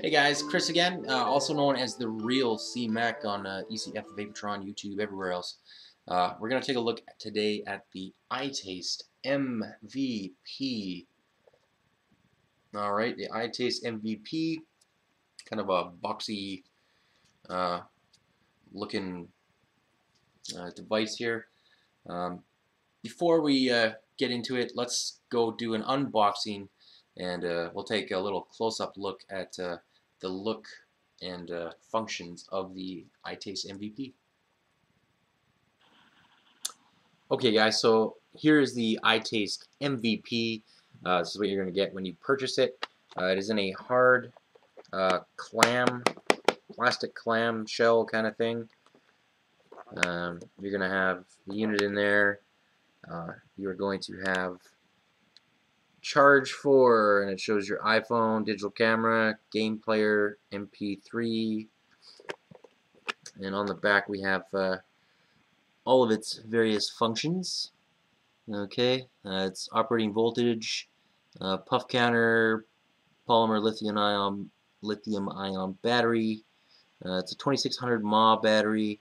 Hey guys, Chris again, also known as the real C Mac on ECF, Vaportron, YouTube, everywhere else. We're going to take a look today at the iTaste MVP. Alright, the iTaste MVP, kind of a boxy uh, looking device here. Before we get into it, let's go do an unboxing and we'll take a little close-up look at the look and functions of the iTaste MVP. Okay guys, so here is the iTaste MVP. This is what you're going to get when you purchase it. It is in a hard plastic clam shell kind of thing. You're going to have the unit in there. You're going to have charge for, and it shows your iPhone, digital camera, game player, MP3, and on the back we have all of its various functions. Okay, it's operating voltage, puff counter, polymer lithium ion battery. It's a 2600 mAh battery.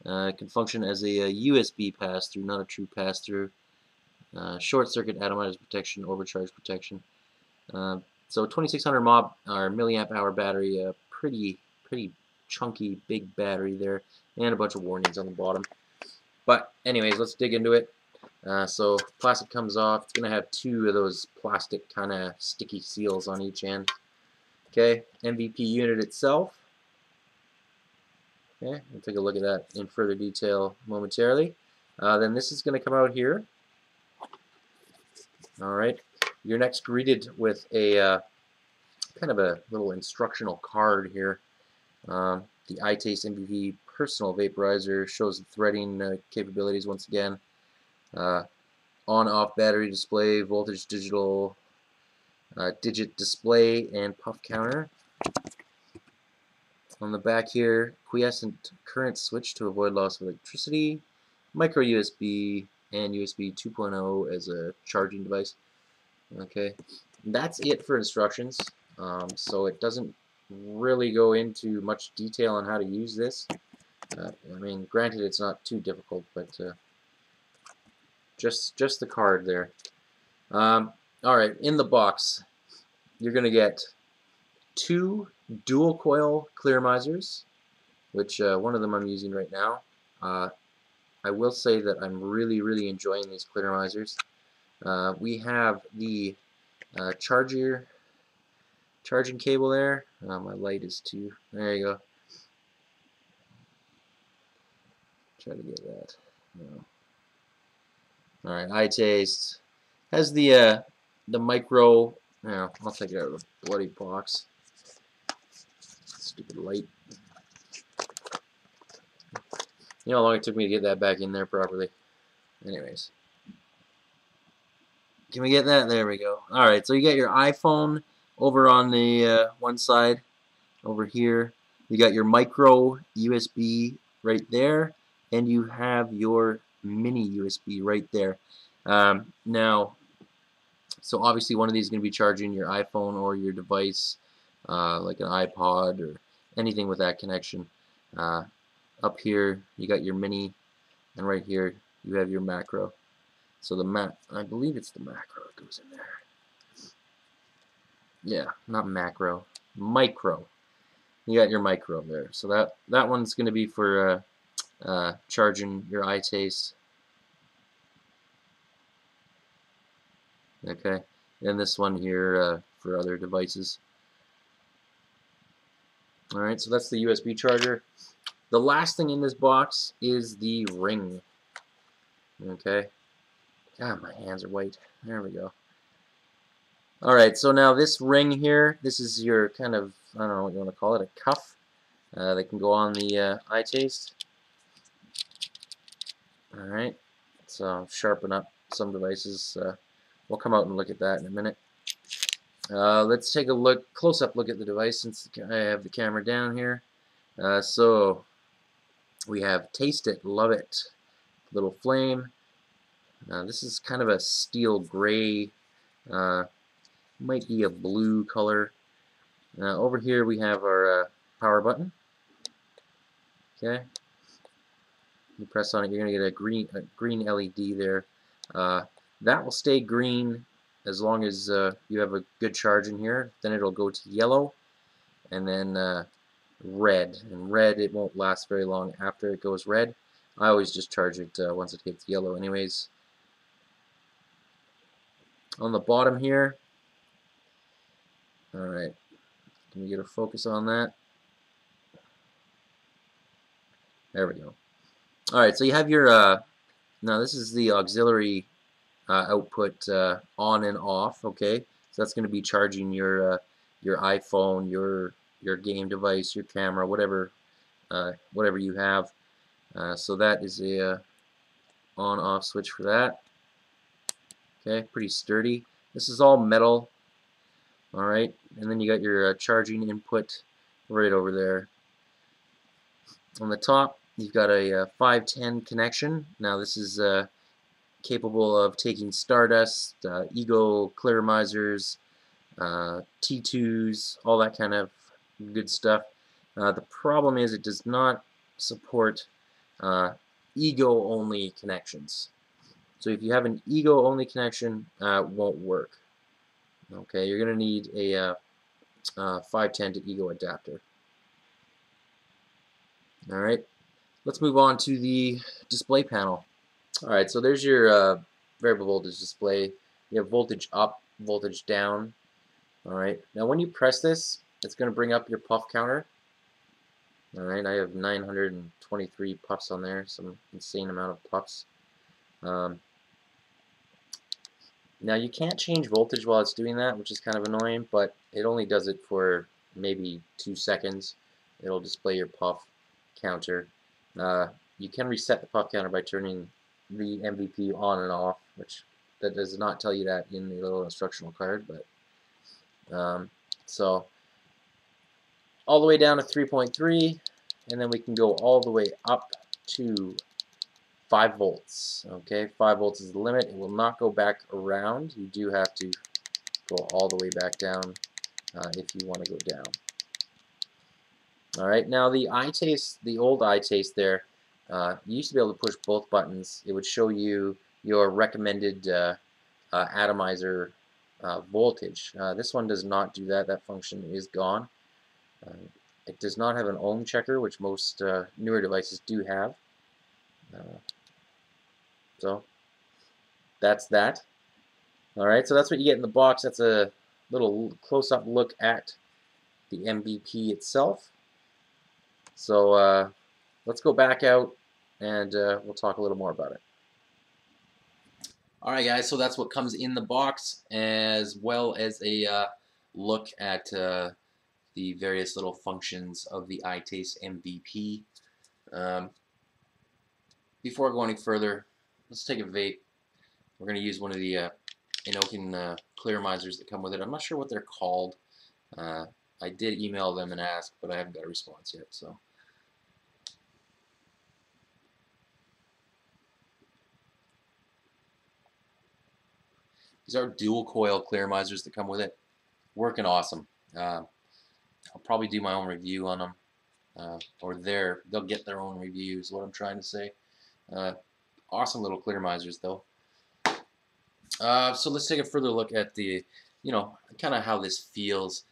It can function as a USB pass-through, not a true pass-through. Short circuit atomizer protection, overcharge protection. So 2600 mAh or milliamp hour battery, pretty chunky big battery there, and a bunch of warnings on the bottom. But anyways, let's dig into it. So plastic comes off. It's gonna have two of those plastic kind of sticky seals on each end. Okay, MVP unit itself. Okay, we'll take a look at that in further detail momentarily. Then this is going to come out here. Alright, you're next greeted with a kind of a little instructional card here. The iTaste MVP personal vaporizer shows the threading capabilities once again. On-off battery display, voltage digital digit display, and puff counter. On the back here, quiescent current switch to avoid loss of electricity, micro USB, and USB 2.0 as a charging device. Okay, that's it for instructions. So it doesn't really go into much detail on how to use this. I mean, granted, it's not too difficult, but just the card there. All right, in the box, you're gonna get two dual coil clearimizers, which one of them I'm using right now. I will say that I'm really enjoying these clearimizers. We have the charging cable there. My light is too. There you go. Try to get that. No. All right, iTaste has the micro. Yeah, I'll take it out of the bloody box. Stupid light. You know how long it took me to get that back in there properly. Anyways. Can we get that? There we go. Alright, so you got your iPhone over on the one side. Over here. You got your micro USB right there. And you have your mini USB right there. Now, so obviously one of these is going to be charging your iPhone or your device, like an iPod or anything with that connection. Up here you got your mini, and right here you have your macro. So I believe it's the macro that goes in there. Yeah, not macro, micro. You got your micro there. So that one's going to be for charging your iTaste. Okay, and this one here for other devices. Alright, so that's the USB charger. The last thing in this box is the ring. Okay. God, my hands are white. There we go. Alright, so now this ring here, this is your kind of, I don't know what you want to call it, a cuff. That can go on the iTaste. Alright, so sharpen up some devices. We'll come out and look at that in a minute. Let's take a close-up look at the device since I have the camera down here. So we have Taste It, Love It, little flame. This is kind of a steel gray, might be a blue color. Over here we have our power button. Okay, you press on it, you're going to get a green LED there. That will stay green as long as you have a good charge in here. Then it'll go to yellow, and then red. And red, it won't last very long after it goes red. I always just charge it once it hits yellow anyways. On the bottom here, alright, can we get a focus on that? There we go. Alright, so you have your, now this is the auxiliary output on and off, okay? So that's going to be charging your iPhone, your game device, your camera, whatever you have. So that is a on-off switch for that. Okay, pretty sturdy. This is all metal. All right, and then you got your charging input right over there. On the top, you've got a 510 connection. Now this is capable of taking Stardust, Ego Clearimizers, T2s, all that kind of good stuff. The problem is it does not support Ego-only connections. So if you have an Ego-only connection, it won't work. Okay, you're going to need a 510 to Ego adapter. Alright, let's move on to the display panel. Alright, so there's your variable voltage display. You have voltage up, voltage down. Alright, now when you press this, it's going to bring up your puff counter. Alright, I have 923 puffs on there, some insane amount of puffs. Now you can't change voltage while it's doing that, which is kind of annoying, but it only does it for maybe 2 seconds. It'll display your puff counter. You can reset the puff counter by turning the MVP on and off, which that does not tell you that in the little instructional card, but so all the way down to 3.3, and then we can go all the way up to 5 volts. Okay, 5 volts is the limit. It will not go back around. You do have to go all the way back down if you want to go down. Alright, now the iTaste, the old iTaste there, you used to be able to push both buttons. It would show you your recommended atomizer voltage. This one does not do that. That function is gone. It does not have an ohm checker, which most newer devices do have. So that's that. Alright, so that's what you get in the box. That's a little close-up look at the MVP itself. So let's go back out and we'll talk a little more about it. Alright guys, so that's what comes in the box, as well as a look at the various little functions of the iTaste MVP. Before I go any further, let's take a vape. We're going to use one of the Innokin Clearimizers that come with it. I'm not sure what they're called. I did email them and ask, but I haven't got a response yet. So, these are dual coil Clearimizers that come with it. Working awesome. I'll probably do my own review on them, or they'll get their own review is what I'm trying to say. Awesome little Clearimizers though. So let's take a further look at the, kind of how this feels.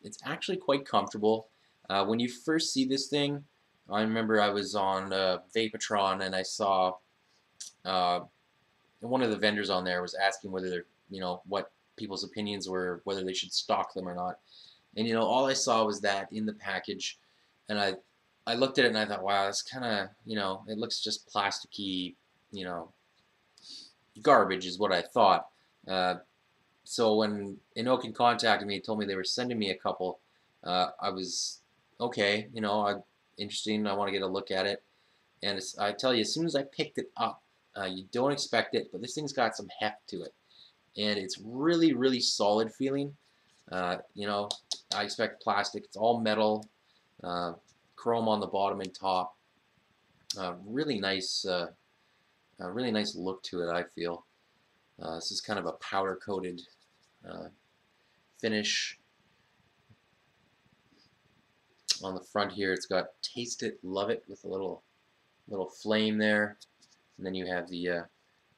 It's actually quite comfortable. When you first see this thing, I remember I was on Vapotron and I saw one of the vendors on there was asking whether, what people's opinions were, whether they should stock them or not. And, all I saw was that in the package, and I looked at it and I thought, wow, that's kind of, it looks just plasticky, garbage is what I thought. So when Innokin contacted me and told me they were sending me a couple, I was, okay, I'm interesting, I want to get a look at it. And I tell you, as soon as I picked it up, you don't expect it, but this thing's got some heft to it. And it's really, really solid feeling. I expect plastic. It's all metal, chrome on the bottom and top. Really nice look to it, I feel. This is kind of a powder-coated finish. On the front here, it's got "Taste It, Love It" with a little flame there, and then you have the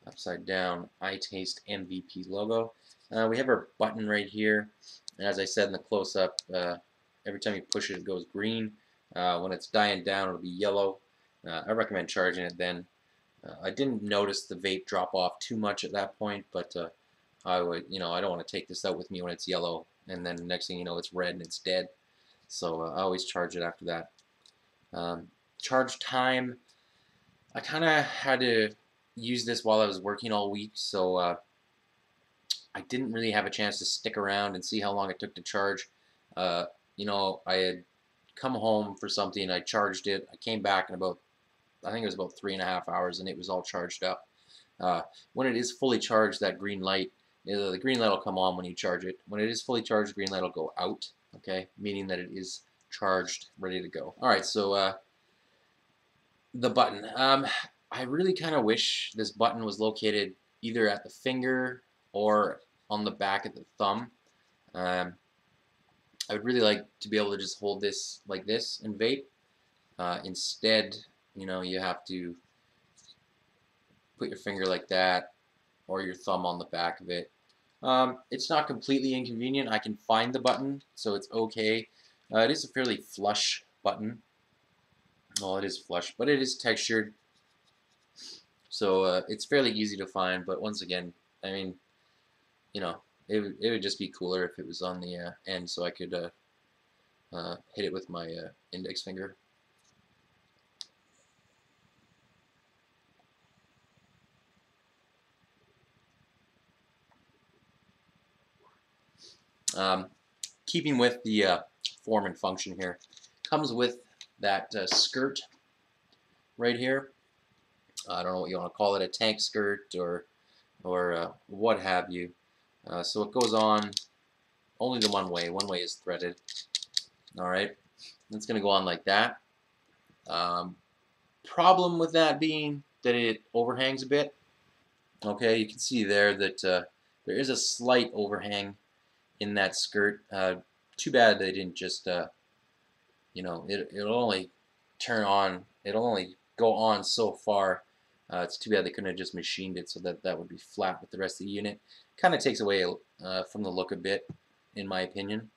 upside down iTaste MVP logo. We have our button right here, and as I said in the close-up, every time you push it, it goes green. When it's dying down, it'll be yellow. I recommend charging it then. I didn't notice the vape drop off too much at that point, but I would, I don't want to take this out with me when it's yellow, and then next thing you know, it's red and it's dead. So I always charge it after that. Charge time, I kind of had to use this while I was working all week, so I didn't really have a chance to stick around and see how long it took to charge. I had come home for something, I charged it, I came back in I think it was about 3.5 hours, and it was all charged up. When it is fully charged, that green light, the green light will come on when you charge it. When it is fully charged, the green light will go out, okay, meaning that it is charged, ready to go. All right, so the button. I really kind of wish this button was located either at the finger or on the back of the thumb. Um, I would really like to be able to just hold this like this and vape. Instead, you have to put your finger like that or your thumb on the back of it. It's not completely inconvenient. I can find the button, so it's okay. It is a fairly flush button. Well, it is flush, but it is textured. So it's fairly easy to find, but once again, I mean, it would just be cooler if it was on the end, so I could hit it with my index finger. Um, Keeping with the form and function here, comes with that skirt right here. I don't know what you want to call it, a tank skirt or what have you. So it goes on only the one way. One way is threaded. All right, it's going to go on like that. Problem with that being that it overhangs a bit. Okay, you can see there that there is a slight overhang in that skirt. Too bad they didn't just, it'll only turn on, it'll only go on so far. It's too bad they couldn't have just machined it so that that would be flat with the rest of the unit. Kind of takes away from the look a bit, in my opinion.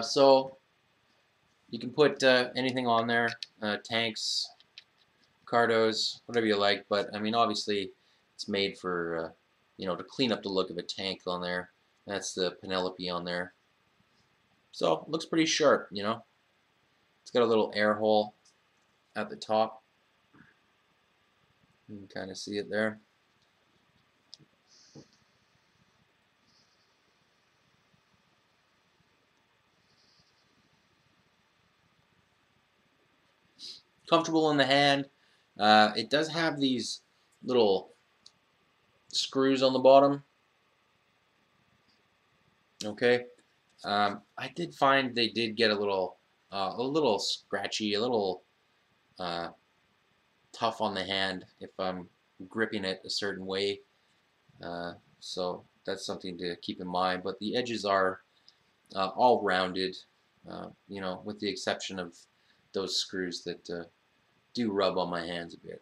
So you can put anything on there, tanks, cardos, whatever you like. But I mean, obviously, it's made for to clean up the look of a tank on there. That's the Penelope on there. So it looks pretty sharp. It's got a little air hole at the top. You can kind of see it there. Comfortable in the hand. It does have these little screws on the bottom. Okay. I did find they did get a little scratchy, a little tough on the hand if I'm gripping it a certain way. So that's something to keep in mind. But the edges are all rounded, with the exception of those screws that do rub on my hands a bit.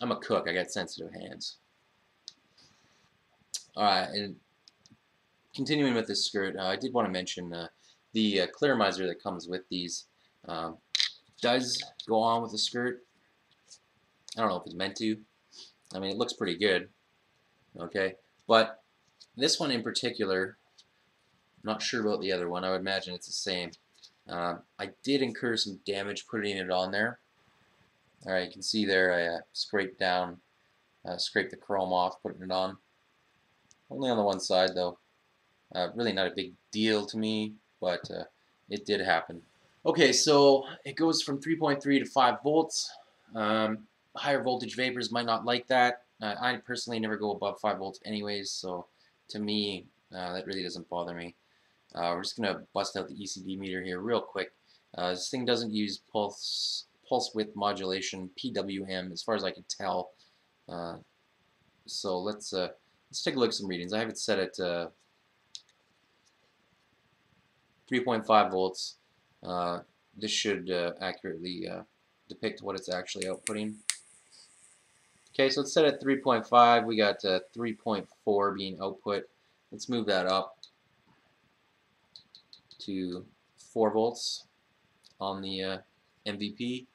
I'm a cook. I got sensitive hands. All right, and continuing with this skirt, I did want to mention the clearomizer that comes with these does go on with the skirt. I don't know if it's meant to. I mean, it looks pretty good, okay? But this one in particular, I'm not sure about the other one. I would imagine it's the same. I did incur some damage putting it on there. All right, you can see there I scraped the chrome off, putting it on. Only on the one side though. Really not a big deal to me, but it did happen. Okay, so it goes from 3.3 to 5 volts. Higher voltage vapors might not like that. I personally never go above 5 volts anyways, so to me, that really doesn't bother me. We're just going to bust out the ECD meter here real quick. This thing doesn't use pulse width modulation, PWM, as far as I can tell. So let's take a look at some readings. I have it set at 3.5 volts. This should accurately depict what it's actually outputting. Okay, so it's set at 3.5. We got 3.4 being output. Let's move that up to 4 volts on the MVP.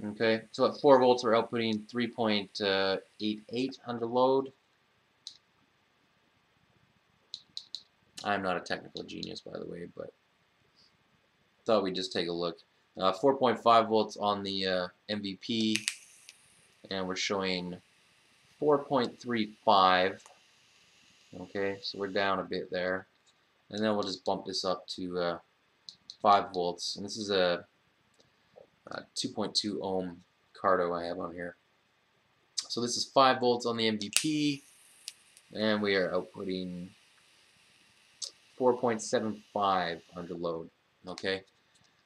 Okay, so at 4 volts, we're outputting 3.88 under load. I'm not a technical genius, by the way, but thought we'd just take a look. 4.5 volts on the MVP, and we're showing 4.35. Okay, so we're down a bit there, and then we'll just bump this up to 5 volts, and this is a 2.2 ohm cardo I have on here. So this is 5 volts on the MVP, and we are outputting 4.75 under load. Okay,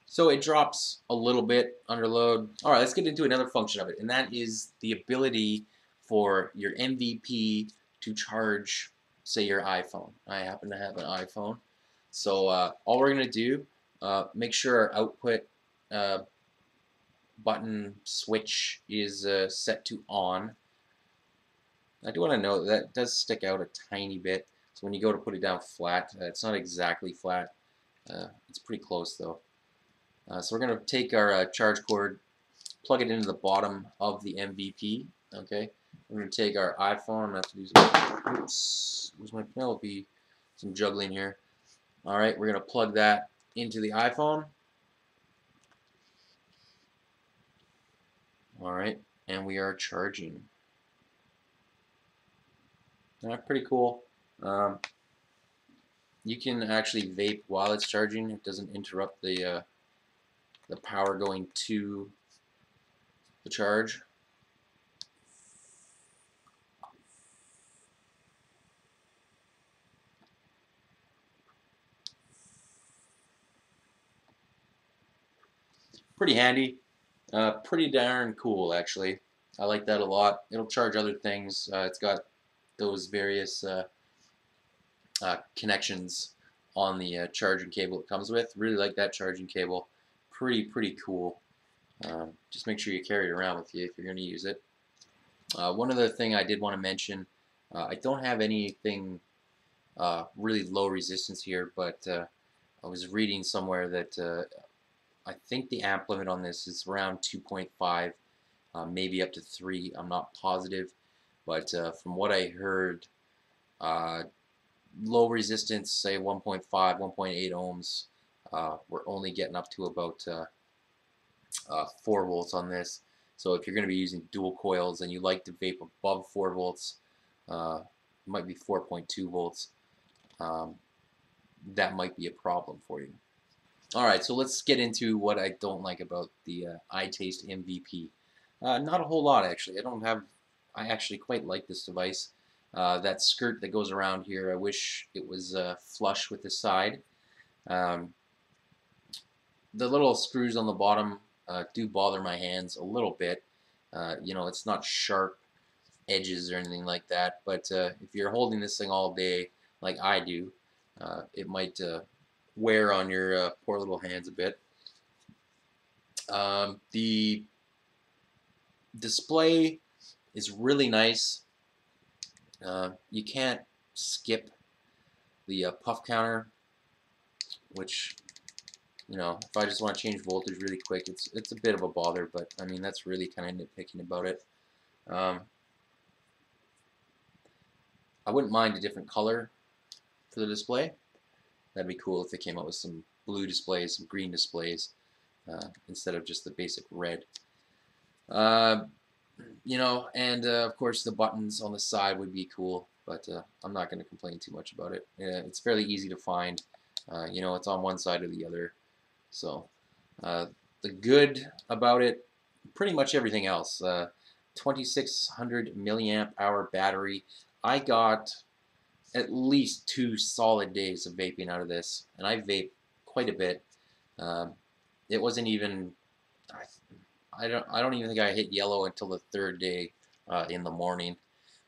so it drops a little bit under load. All right, let's get into another function of it, and that is the ability for your MVP to charge, say, your iPhone. I happen to have an iPhone, so all we're gonna do, make sure our output button switch is set to on. I do want to note that it does stick out a tiny bit, so when you go to put it down flat, it's not exactly flat. It's pretty close though. So we're going to take our charge cord, plug it into the bottom of the MVP. Okay, we're going to take our iPhone. I'm going to have to do some, oops, where's my Penelope? Some juggling here. All right, we're going to plug that into the iPhone. All right, and we are charging. Pretty cool. You can actually vape while it's charging. It doesn't interrupt the power going to the charge. Pretty handy. Pretty darn cool, actually. I like that a lot. It'll charge other things. It's got those various connections on the charging cable it comes with. Really like that charging cable. Pretty cool. Just make sure you carry it around with you if you're going to use it. One other thing I did want to mention, I don't have anything really low resistance here, but I was reading somewhere that I think the amp limit on this is around 2.5, maybe up to 3. I'm not positive, but from what I heard, low resistance, say 1.5, 1.8 ohms, we're only getting up to about 4 volts on this. So if you're going to be using dual coils and you like to vape above 4 volts, it might be 4.2 volts, that might be a problem for you. Alright, so let's get into what I don't like about the iTaste MVP. Not a whole lot, actually. I actually quite like this device. That skirt that goes around here, I wish it was flush with the side. The little screws on the bottom do bother my hands a little bit. You know, it's not sharp edges or anything like that, but if you're holding this thing all day, like I do, it might wear on your poor little hands a bit. The display is really nice. You can't skip the puff counter, which, you know, if I just want to change voltage really quick, it's a bit of a bother, but I mean, that's really kind of nitpicking about it. I wouldn't mind a different color for the display. That'd be cool if they came out with some blue displays, some green displays, instead of just the basic red. You know, and of course the buttons on the side would be cool, but I'm not going to complain too much about it. It's fairly easy to find. You know, it's on one side or the other. So the good about it, pretty much everything else. 2600 milliamp hour battery. I got at least 2 solid days of vaping out of this, and I vape quite a bit. It wasn't even, I don't even think I hit yellow until the 3rd day in the morning.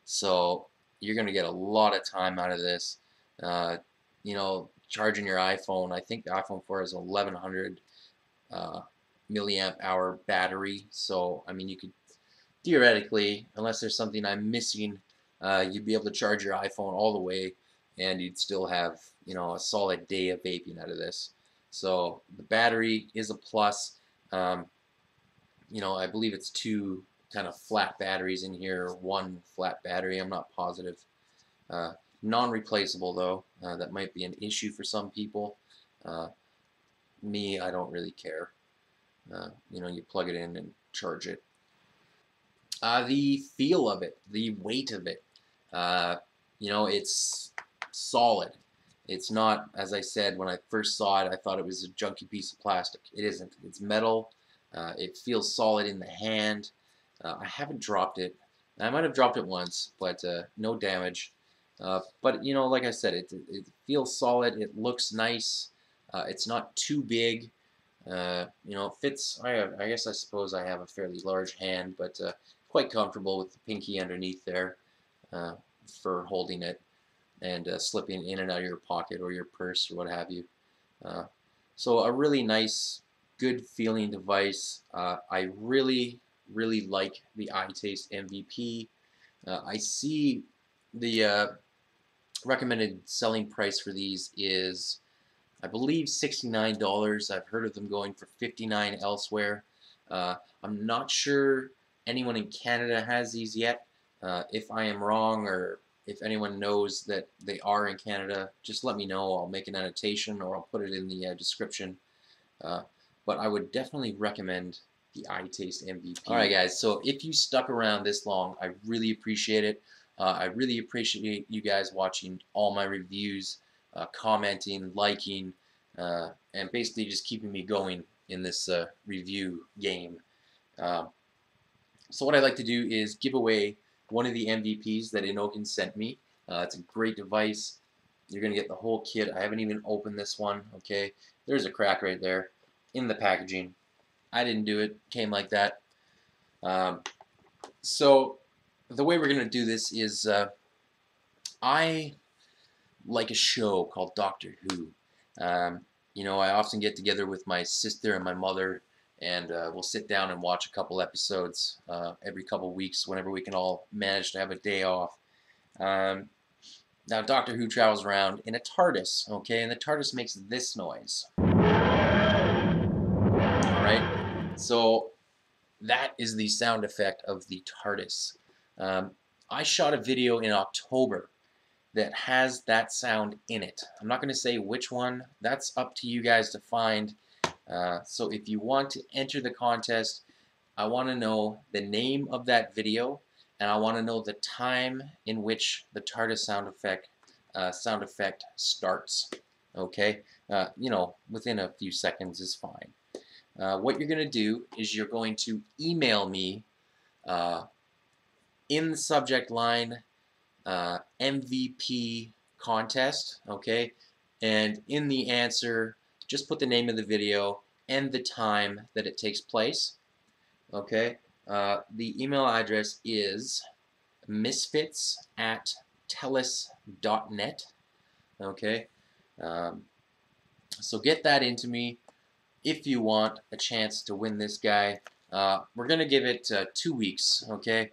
So you're gonna get a lot of time out of this. you know, charging your iPhone. I think the iPhone 4 has 1100 uh, milliamp hour battery. So I mean, you could theoretically, unless there's something I'm missing, you'd be able to charge your iPhone all the way, and you'd still have, you know, a solid day of vaping out of this. So the battery is a plus. Um, you know, I believe it's two kind of flat batteries in here, one flat battery. I'm not positive. Uh, Non-replaceable though. That might be an issue for some people. Uh, Me, I don't really care. You know, you plug it in and charge it. The feel of it, the weight of it. Uh, you know, it's solid. It's not, as I said when I first saw it, I thought it was a junky piece of plastic. It isn't. It's metal. It feels solid in the hand. I haven't dropped it. I might have dropped it once, but no damage. But you know, like I said, it feels solid. It looks nice. It's not too big. You know, it fits. I guess I suppose I have a fairly large hand, but quite comfortable with the pinky underneath there uh, for holding it and slipping in and out of your pocket or your purse or what have you. Uh, so a really nice, good feeling device. I really like the iTaste MVP. I see the recommended selling price for these is, I believe, $69. I've heard of them going for $59 elsewhere. I'm not sure anyone in Canada has these yet. If I am wrong, or if anyone knows that they are in Canada, just let me know. I'll make an annotation or I'll put it in the description. Uh, but I would definitely recommend the iTaste MVP. Alright guys, so if you stuck around this long, I really appreciate it. I really appreciate you guys watching all my reviews, commenting, liking, and basically just keeping me going in this review game. Uh, so what I'd like to do is give away one of the MVPs that Innokin sent me. It's a great device. You're going to get the whole kit. I haven't even opened this one, okay? There's a crack right there in the packaging. I didn't do it. Came like that. Um, so the way we're going to do this is I like a show called Doctor Who. You know, I often get together with my sister and my mother, and we'll sit down and watch a couple episodes every couple weeks whenever we can all manage to have a day off. Um, Now, Doctor Who travels around in a TARDIS, okay, and the TARDIS makes this noise. Alright, so that is the sound effect of the TARDIS. I shot a video in October that has that sound in it. I'm not going to say which one. That's up to you guys to find. So if you want to enter the contest, I want to know the name of that video, and I want to know the time in which the TARDIS sound effect starts. Okay, you know, within a few seconds is fine. What you're going to do is you're going to email me in the subject line MVP contest, okay, and in the answer just put the name of the video and the time that it takes place, okay. The email address is misfits@telus.net, okay. So get that into me if you want a chance to win this guy. We're gonna give it 2 weeks, okay,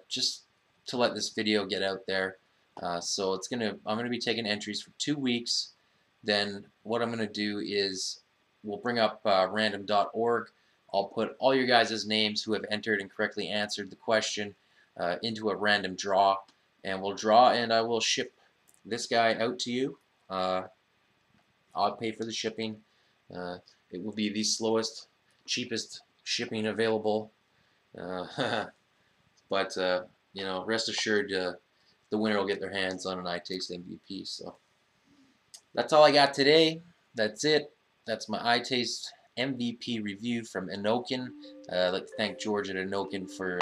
just to let this video get out there. So I'm gonna be taking entries for 2 weeks. Then what I'm gonna do is we'll bring up random.org. I'll put all your guys' names who have entered and correctly answered the question into a random draw, and we'll draw, and I will ship this guy out to you. I'll pay for the shipping. It will be the slowest, cheapest shipping available. But you know, rest assured, the winner will get their hands on an iTaste MVP. So that's all I got today. That's it. That's my iTaste MVP review from Innokin. I'd like to thank George at Innokin for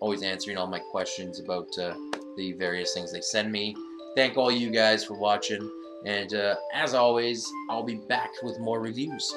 always answering all my questions about the various things they send me. Thank all you guys for watching, and as always, I'll be back with more reviews.